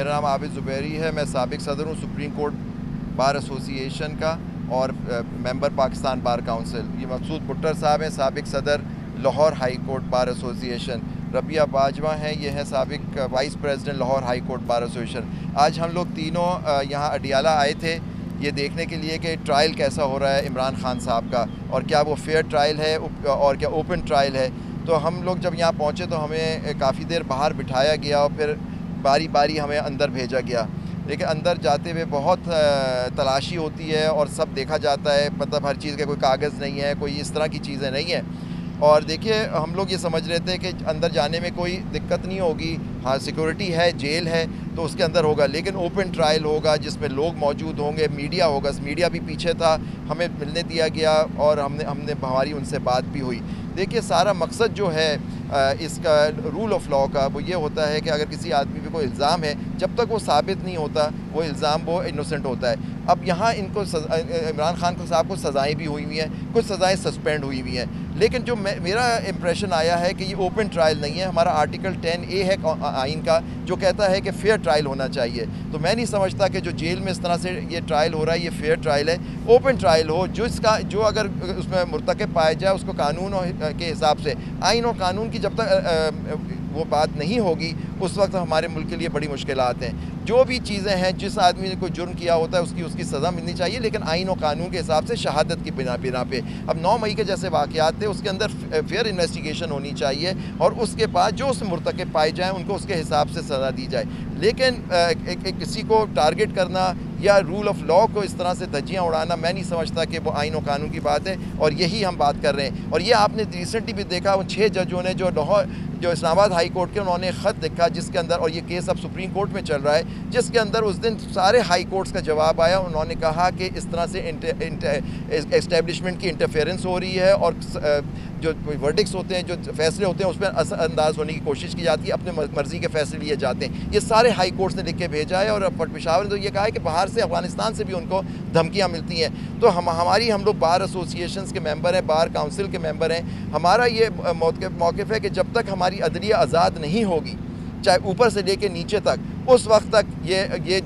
میرا نام عابد زبیری ہے. میں سابق صدر ہوں سپریم کورٹ بار ایسوسی ایشن کا اور ممبر پاکستان بار کونسل. یہ مقصود بھٹر صاحب ہیں سابق صدر لاہور ہائی کورٹ بار ایسوسی ایشن. ربیہ باجوہ ہیں, یہ ہیں سابق vice president Lahore high court bar ایسوسی ایشن. آج ہم لوگ تینوں یہاں اڈیالہ آئے تھے یہ دیکھنے کے لیے کہ ٹرائل کیسا ہو رہا ہے عمران خان صاحب کا, اور کیا وہ فیئر ٹرائل ہے اور کیا اوپن ٹرائل ہے. تو ہم لوگ جب یہاں پہنچے تو ہمیں کافی دیر باہر بٹھایا گیا اور پھر باری باری ہمیں اندر بھیجا گیا. لیکن اندر جاتے ہوئے بہت تلاشی ہوتی ہے اور سب دیکھا جاتا ہے, مطلب ہر چیز کا کوئی کاغذ نہیں ہے, کوئی اس طرح کی چیزیں نہیں ہیں. اور دیکھیے ہم لوگ یہ سمجھ رہے تھے کہ اندر جانے میں کوئی دقت نہیں ہوگی, ہاں سیکورٹی ہے, جیل ہے تو اس کے اندر ہوگا, لیکن اوپن ٹرائل ہوگا جس میں لوگ موجود ہوں گے, میڈیا ہوگا. میڈیا بھی پیچھے تھا, ہمیں ملنے دیا گیا اور ہماری ان سے بات بھی ہوئی. دیکھیے سارا مقصد جو ہے اس کا رول آف لا کا وہ یہ ہوتا ہے کہ اگر کسی آدمی پہ کوئی الزام ہے جب تک وہ ثابت نہیں ہوتا وہ الزام وہ انوسنٹ ہوتا ہے. اب یہاں ان کو عمران خان صاحب کو سزائیں بھی ہوئی ہیں, کچھ سزائیں سسپینڈ ہوئی ہوئی ہیں. لیکن جو میرا امپریشن آیا ہے کہ یہ اوپن ٹرائل نہیں ہے. ہمارا آرٹیکل 10A ہے آئین کا جو کہتا ہے کہ فیئر ٹرائل ہونا چاہیے. تو میں نہیں سمجھتا کہ جو جیل میں اس طرح سے یہ ٹرائل ہو رہا ہے یہ فیئر ٹرائل ہے. اوپن ٹرائل ہو جو اگر اس میں مرتکب پایا جائے اس کو قانون کے حساب سے, آئین اور قانون کی جب تک وہ بات نہیں ہوگی اس وقت ہمارے ملک کے لیے بڑی مشکلات ہیں. جو بھی چیزیں ہیں جس آدمی نے کوئی جرم کیا ہوتا ہے اس کی سزا ملنی چاہیے, لیکن آئین و قانون کے حساب سے شہادت کی بنا پہ. اب 9 مئی کے جیسے واقعات تھے اس کے اندر فیئر انویسٹیگیشن ہونی چاہیے اور اس کے بعد جو اس مرتکب پائے جائیں ان کو اس کے حساب سے سزا دی جائے. لیکن کسی کو ٹارگٹ کرنا یا رول آف لا کو اس طرح سے دھجیاں اڑانا میں نہیں سمجھتا کہ وہ آئین و قانون کی بات ہے, اور یہی ہم بات کر رہے ہیں. اور یہ آپ نے ریسنٹلی بھی دیکھا ان 6 ججوں نے جو اسلام آباد ہائی کورٹ کے انہوں نے خط لکھا جس کے اندر, اور یہ کیس اب سپریم کورٹ میں چل رہا ہے, جس کے اندر اس دن سارے ہائی کورٹس کا جواب آیا. انہوں نے کہا کہ اس طرح سے اسٹیبلشمنٹ کی انٹرفیئرنس ہو رہی ہے اور جو ورڈکس ہوتے ہیں جو فیصلے ہوتے ہیں اس پر اثر انداز ہونے کی کوشش کی جاتی ہے, اپنے مرضی کے فیصلے لیے جاتے ہیں. یہ سارے ہائی کورٹس نے لکھ کے بھیجا ہے, اور پشاور نے تو یہ کہا ہے کہ باہر سے افغانستان سے بھی ان کو دھمکیاں ملتی ہیں. تو ہم لوگ بار ایسوسی ایشنز کے ممبر ہیں, بار کونسل کے ممبر ہیں. ہمارا یہ موقف ہے کہ جب تک ہماری عدلیہ آزاد نہیں ہوگی چاہے اوپر سے لے کے نیچے تک, اس وقت تک یہ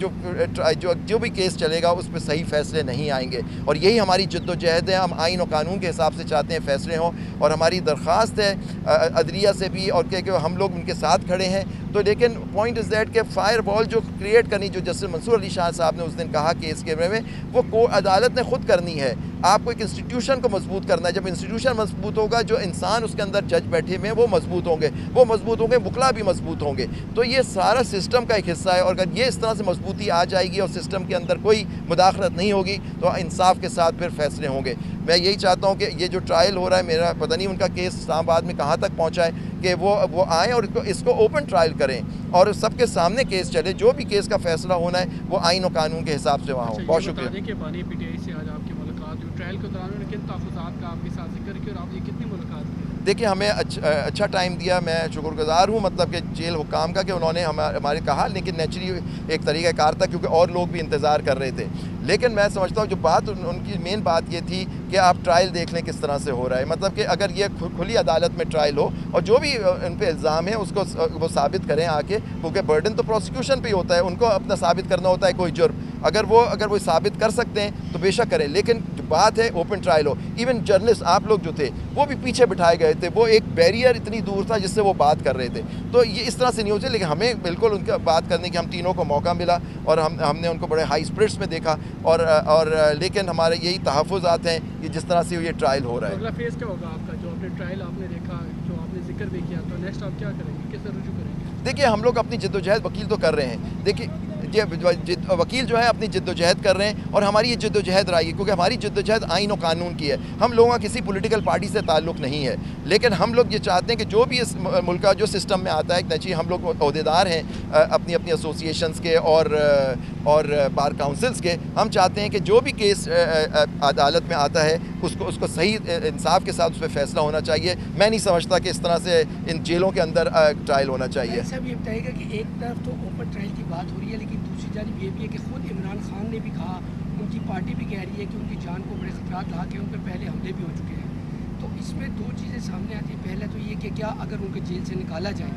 جو بھی کیس چلے گا اس پہ صحیح فیصلے نہیں آئیں گے. اور یہی ہماری جد و جہد ہے. ہم آئین و قانون کے حساب سے چاہتے ہیں فیصلے ہوں, اور ہماری درخواست ہے عدلیہ سے بھی اور کہ ہم لوگ ان کے ساتھ کھڑے ہیں. تو لیکن پوائنٹ از دیٹ کہ فائر وال جو کریٹ کرنی, جو جسٹس منصور علی شاہ صاحب نے اس دن کہا کیس کے بارے میں, وہ عدالت نے خود کرنی ہے. آپ کو ایک انسٹیٹیوشن کو مضبوط کرنا ہے. جب انسٹیٹیوشن مضبوط ہوگا جو انسان اس کے اندر جج بیٹھے ہوئے ہیں وہ مضبوط ہوں گے, وکلا بھی مضبوط ہوں گے. تو یہ سارا سسٹم کا ایک حصہ ہے, اور اگر یہ اس طرح سے مضبوطی آ جائے گی اور سسٹم کے اندر کوئی مداخلت نہیں ہوگی تو انصاف کے ساتھ پھر فیصلے ہوں گے. میں یہی چاہتا ہوں کہ یہ جو ٹرائل ہو رہا ہے, میرا پتہ نہیں ان کا کیس اسلام آباد میں کہاں تک پہنچا ہے, کہ وہ آئیں اور اس کو اوپن ٹرائل کریں اور سب کے سامنے کیس چلے. جو بھی کیس کا فیصلہ ہونا ہے وہ آئین و قانون کے حساب سے وہاں ہو. بہت شکریہ. کہ بانی پی ٹی آئی سے آج آپ کی ملاقات جو ٹرائل کے دوران کن تحفظات کا آپ کے ساتھ ذکر کیا, اور آپ نے کتنی ملاقات کی؟ دیکھیں ہمیں اچھا ٹائم دیا, میں شکر گزار ہوں مطلب کہ جیل حکام کا کہ انہوں نے ہمارے کہا, لیکن نیچرلی ایک طریقہ کار تھا کیونکہ اور لوگ بھی انتظار کر رہے تھے. لیکن میں سمجھتا ہوں جو بات ان کی مین بات یہ تھی کہ آپ ٹرائل دیکھ لیں کس طرح سے ہو رہا ہے. مطلب کہ اگر یہ کھلی عدالت میں ٹرائل ہو اور جو بھی ان پہ الزام ہے اس کو وہ ثابت کریں آ کے, کیونکہ برڈن تو پروسیکیوشن پہ ہی ہوتا ہے, ان کو اپنا ثابت کرنا ہوتا ہے کوئی جرم. اگر وہ ثابت کر سکتے ہیں تو بے شک کریں, لیکن جو بات ہے اوپن ٹرائل ہو. ایون جرنلسٹ آپ لوگ جو تھے وہ بھی پیچھے بٹھائے گئے تھے, وہ ایک بیریئر اتنی دور تھا جس سے وہ بات کر رہے تھے. تو یہ اس طرح سے نہیں ہو چاہیے, لیکن ہمیں بالکل ان کا بات کرنے کی ہم تینوں کو موقع ملا اور ہم نے ان کو بڑے ہائی اسپرٹس میں دیکھا, اور لیکن ہمارے یہی تحفظات ہیں کہ جس طرح سے یہ ٹرائل ہو رہا ہے. اگلا فیز کیا ہوگا آپ کا؟ جو آپ نے ٹرائل آپ نے دیکھا, جو آپ نے ذکر بھی کیا, تو نیکسٹ آپ کیا کریں گے, کس طرح رجوع کریں گے؟ دیکھیے ہم لوگ اپنی جد و جہد وکیل تو کر رہے ہیں. دیکھیے وکیل جو ہے اپنی جد و جہد کر رہے ہیں, اور ہماری یہ جد و جہد رہی ہے کیونکہ ہماری جد و جہد آئین و قانون کی ہے. ہم لوگوں کا کسی پولیٹیکل پارٹی سے تعلق نہیں ہے, لیکن ہم لوگ یہ چاہتے ہیں کہ جو بھی اس ملک کا جو سسٹم میں آتا ہے, ہم لوگ عہدیدار ہیں اپنی ایسوسی ایشنز کے اور بار کونسلز کے, ہم چاہتے ہیں کہ جو بھی کیس عدالت میں آتا ہے اس کو صحیح انصاف کے ساتھ اس پہ فیصلہ ہونا چاہیے. میں نہیں سمجھتا کہ اس طرح سے ان جیلوں کے اندر ٹرائل ہونا چاہیے. صاحب یہ بتائیے گا کہ ایک طرف تو اوپن ٹرائل کی بات ہو رہی ہے, لیکن دوسری جانب یہ بھی ہے کہ خود عمران خان نے بھی کہا, ان کی پارٹی بھی کہہ رہی ہے کہ ان کی جان کو بڑے خطرات لاحق ہیں, ان پہ پہلے حملے بھی ہو چکے ہیں. تو اس میں 2 چیزیں سامنے آتی ہیں. پہلا تو یہ کہ کیا اگر ان کو جیل سے نکالا جائے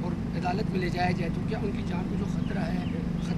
اور عدالت میں لے جایا جائے تو کیا ان کی جان کو جو خطرہ ہے